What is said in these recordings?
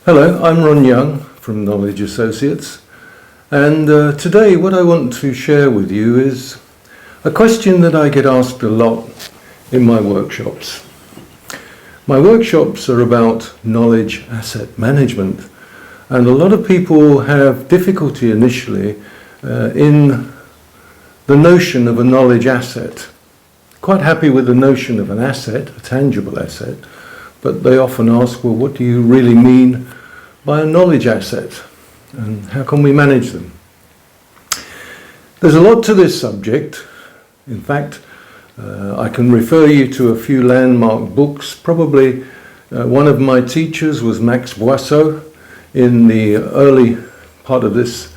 Hello, I'm Ron Young from Knowledge Associates, and today what I want to share with you is a question that I get asked a lot in my workshops. My workshops are about knowledge asset management, and a lot of people have difficulty initially in the notion of a knowledge asset. Quite happy with the notion of an asset, a tangible asset, but they often ask, well, what do you really mean by a knowledge asset, and how can we manage them? There's a lot to this subject. In fact, I can refer you to a few landmark books. Probably one of my teachers was Max Boisseau in the early part of this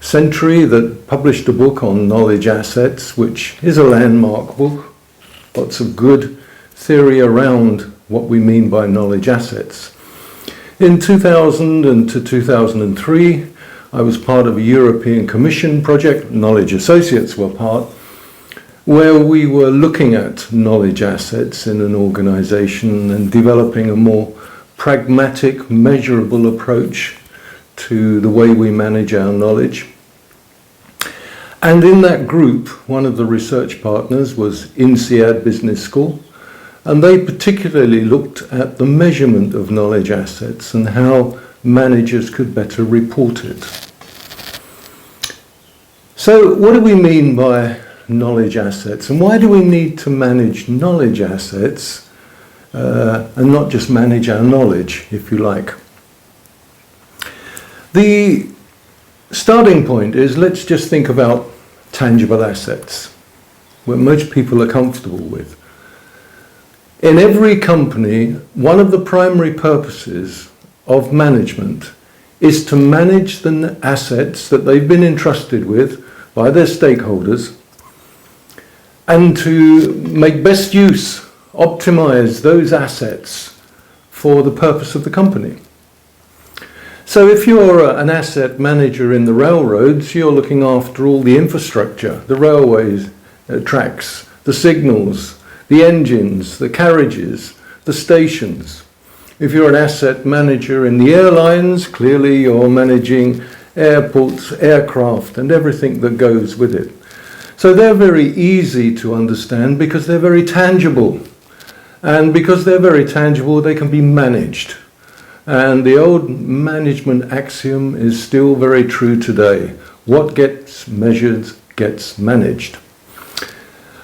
century that published a book on knowledge assets, which is a landmark book. Lots of good theory around what we mean by knowledge assets. In 2000 and to 2003, I was part of a European Commission project, Knowledge Associates were part, where we were looking at knowledge assets in an organization and developing a more pragmatic, measurable approach to the way we manage our knowledge. And in that group, one of the research partners was INSEAD Business School, and they particularly looked at the measurement of knowledge assets and how managers could better report it. So what do we mean by knowledge assets, and why do we need to manage knowledge assets and not just manage our knowledge, if you like? The starting point is, let's just think about tangible assets, what most people are comfortable with. In every company, one of the primary purposes of management is to manage the assets that they've been entrusted with by their stakeholders and to make best use, optimize those assets for the purpose of the company. So if you're an asset manager in the railroads, you're looking after all the infrastructure, the railways, tracks, the signals, the engines, the carriages, the stations. If you're an asset manager in the airlines, clearly you're managing airports, aircraft, and everything that goes with it. So they're very easy to understand because they're very tangible. And because they're very tangible, they can be managed. And the old management axiom is still very true today. What gets measured gets managed.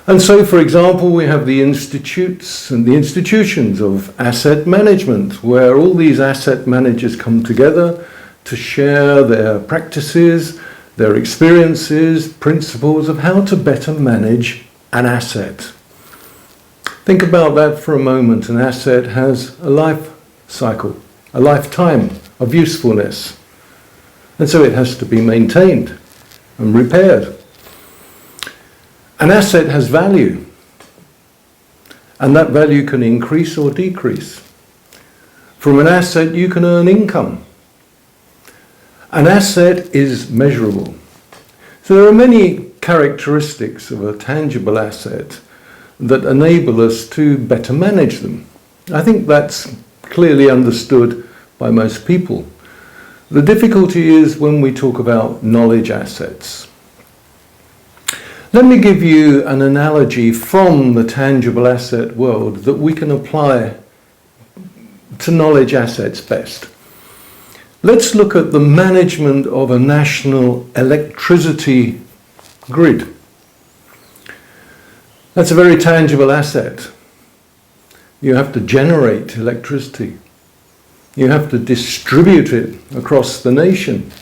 And so, for example, we have the institutes and the institutions of asset management, where all these asset managers come together to share their practices, their experiences, principles of how to better manage an asset. Think about that for a moment. An asset has a life cycle, a lifetime of usefulness. And so it has to be maintained and repaired. An asset has value, and that value can increase or decrease. From an asset, you can earn income. An asset is measurable. So there are many characteristics of a tangible asset that enable us to better manage them. I think that's clearly understood by most people. The difficulty is when we talk about knowledge assets. Let me give you an analogy from the tangible asset world that we can apply to knowledge assets best. Let's look at the management of a national electricity grid. That's a very tangible asset. You have to generate electricity. You have to distribute it across the nation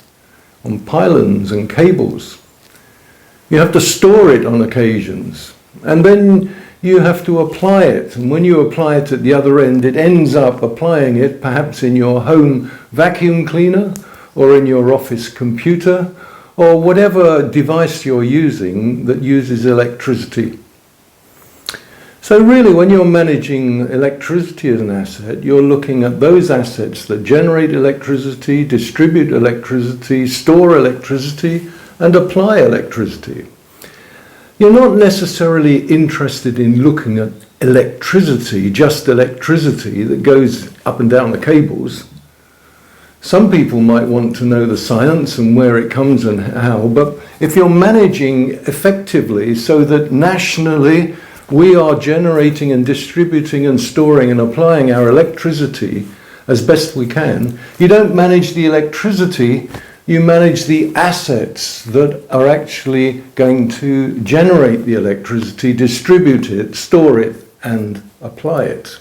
on pylons and cables. You have to store it on occasions, and then you have to apply it. And when you apply it at the other end, it ends up applying it perhaps in your home vacuum cleaner or in your office computer or whatever device you're using that uses electricity. So really, when you're managing electricity as an asset, you're looking at those assets that generate electricity, distribute electricity, store electricity, and apply electricity. You're not necessarily interested in looking at electricity, just electricity that goes up and down the cables. Some people might want to know the science and where it comes and how, but if you're managing effectively so that nationally we are generating and distributing and storing and applying our electricity as best we can, you don't manage the electricity, you manage the assets that are actually going to generate the electricity, distribute it, store it, and apply it.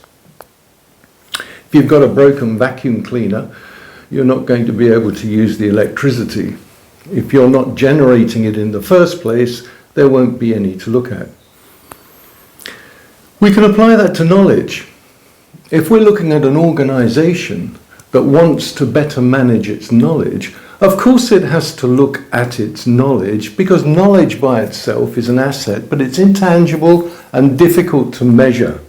If you've got a broken vacuum cleaner, you're not going to be able to use the electricity. If you're not generating it in the first place, there won't be any to look at. We can apply that to knowledge. If we're looking at an organization that wants to better manage its knowledge, of course it has to look at its knowledge, because knowledge by itself is an asset, but it's intangible and difficult to measure.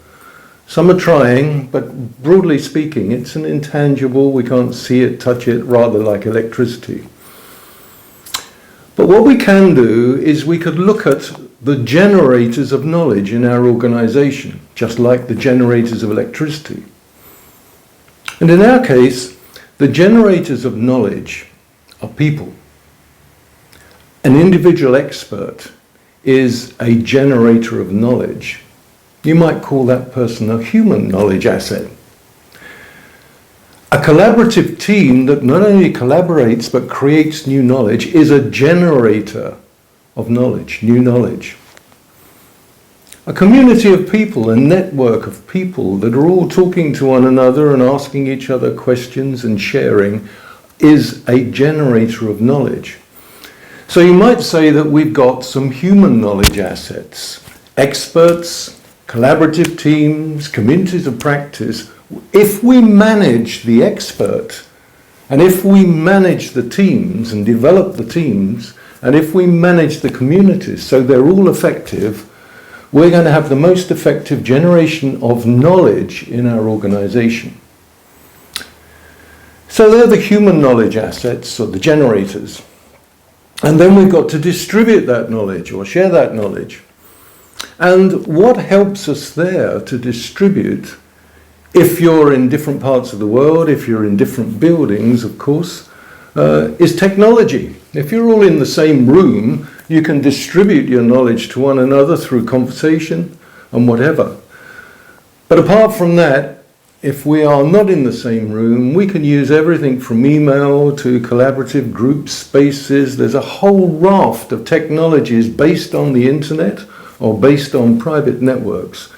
Some are trying, but broadly speaking, it's an intangible, we can't see it, touch it, rather like electricity. But what we can do is we could look at the generators of knowledge in our organization, just like the generators of electricity. And in our case, the generators of knowledge are people. An individual expert is a generator of knowledge. You might call that person a human knowledge asset. A collaborative team that not only collaborates but creates new knowledge is a generator of knowledge, new knowledge. A community of people, a network of people that are all talking to one another and asking each other questions and sharing is a generator of knowledge. So you might say that we've got some human knowledge assets, experts, collaborative teams, communities of practice. If we manage the expert, and if we manage the teams and develop the teams, and if we manage the communities so they're all effective, we're going to have the most effective generation of knowledge in our organization. So they're the human knowledge assets, or the generators. And then we've got to distribute that knowledge or share that knowledge. And what helps us there to distribute, if you're in different parts of the world, if you're in different buildings, of course, is technology. If you're all in the same room, you can distribute your knowledge to one another through conversation and whatever. But apart from that, if we are not in the same room, we can use everything from email to collaborative group spaces. There's a whole raft of technologies based on the internet or based on private networks,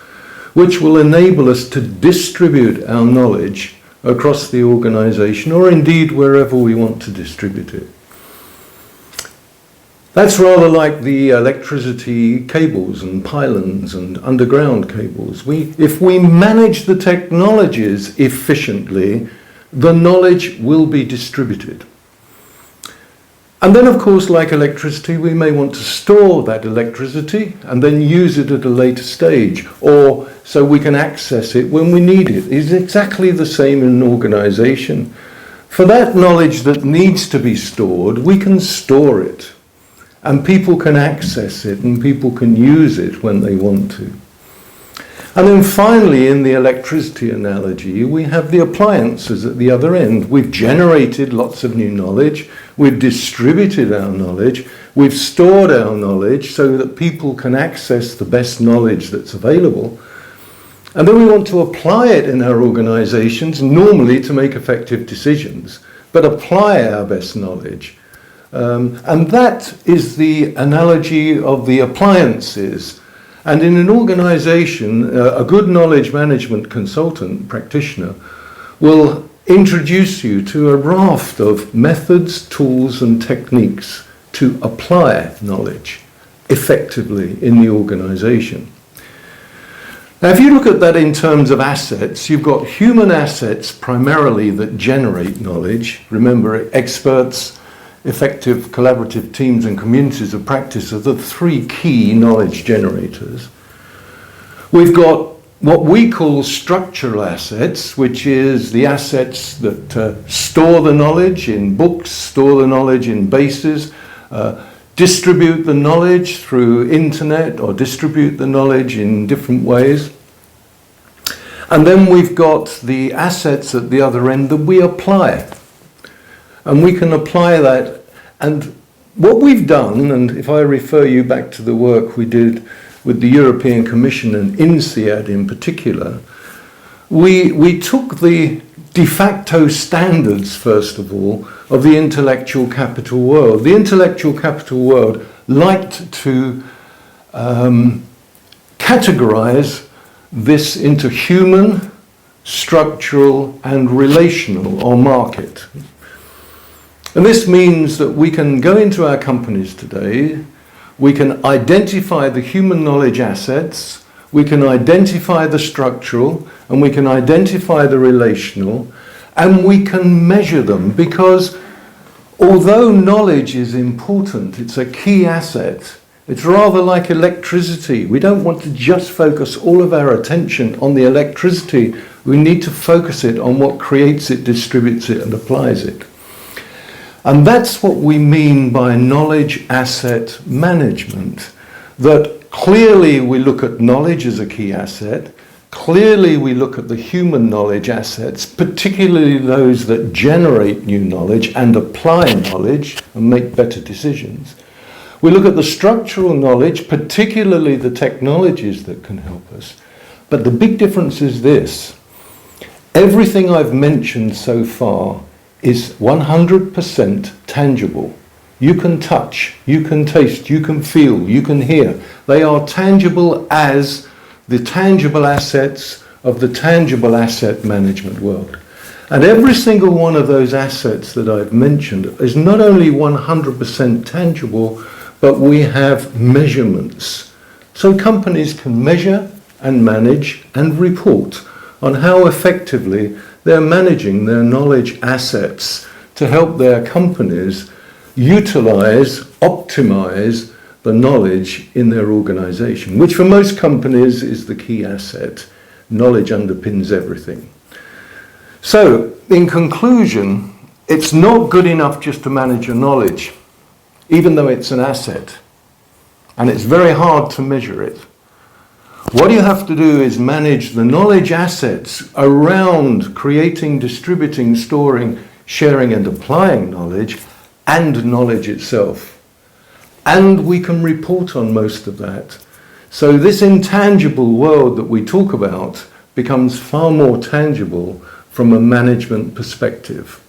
which will enable us to distribute our knowledge across the organization, or indeed wherever we want to distribute it. That's rather like the electricity cables and pylons and underground cables. If we manage the technologies efficiently, the knowledge will be distributed. And then, of course, like electricity, we may want to store that electricity and then use it at a later stage, or so we can access it when we need it. It's exactly the same in an organization. For that knowledge that needs to be stored, we can store it. And people can access it and people can use it when they want to. And then finally, in the electricity analogy, we have the appliances at the other end. We've generated lots of new knowledge, we've distributed our knowledge, we've stored our knowledge so that people can access the best knowledge that's available. And then we want to apply it in our organizations, normally to make effective decisions, but apply our best knowledge. And that is the analogy of the appliances. And in an organization, a good knowledge management consultant, practitioner, will introduce you to a raft of methods, tools, and techniques to apply knowledge effectively in the organization. Now, if you look at that in terms of assets, you've got human assets primarily that generate knowledge. Remember, experts, effective collaborative teams and communities of practice are the three key knowledge generators. We've got what we call structural assets, which is the assets that store the knowledge in books, store the knowledge in bases, distribute the knowledge through internet or distribute the knowledge in different ways. And then we've got the assets at the other end that we apply. and we can apply that. And what we've done, and if I refer you back to the work we did with the European Commission and INSEAD in particular, we took the de facto standards, first of all, of the intellectual capital world. The intellectual capital world liked to categorize this into human, structural, and relational, or market. And this means that we can go into our companies today, we can identify the human knowledge assets, we can identify the structural, and we can identify the relational, and we can measure them, because although knowledge is important, it's a key asset, it's rather like electricity. We don't want to just focus all of our attention on the electricity, we need to focus it on what creates it, distributes it, and applies it. And that's what we mean by knowledge asset management, that clearly we look at knowledge as a key asset, clearly we look at the human knowledge assets, particularly those that generate new knowledge and apply knowledge and make better decisions. We look at the structural knowledge, particularly the technologies that can help us. But the big difference is this: everything I've mentioned so far is 100% tangible. You can touch, you can taste, you can feel, you can hear. They are tangible as the tangible assets of the tangible asset management world. And every single one of those assets that I've mentioned is not only 100% tangible, but we have measurements. So companies can measure and manage and report on how effectively they're managing their knowledge assets to help their companies utilize, optimize the knowledge in their organization, which for most companies is the key asset. Knowledge underpins everything. So, in conclusion, it's not good enough just to manage your knowledge, even though it's an asset, and it's very hard to measure it. What you have to do is manage the knowledge assets around creating, distributing, storing, sharing, and applying knowledge, and knowledge itself. And we can report on most of that. So this intangible world that we talk about becomes far more tangible from a management perspective.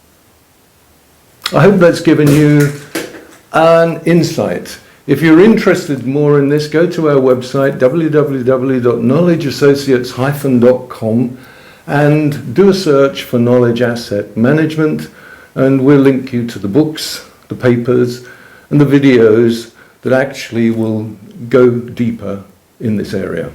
I hope that's given you an insight. If you're interested more in this, go to our website, www.knowledgeassociates-.com, and do a search for knowledge asset management, and we'll link you to the books, the papers, and the videos that actually will go deeper in this area.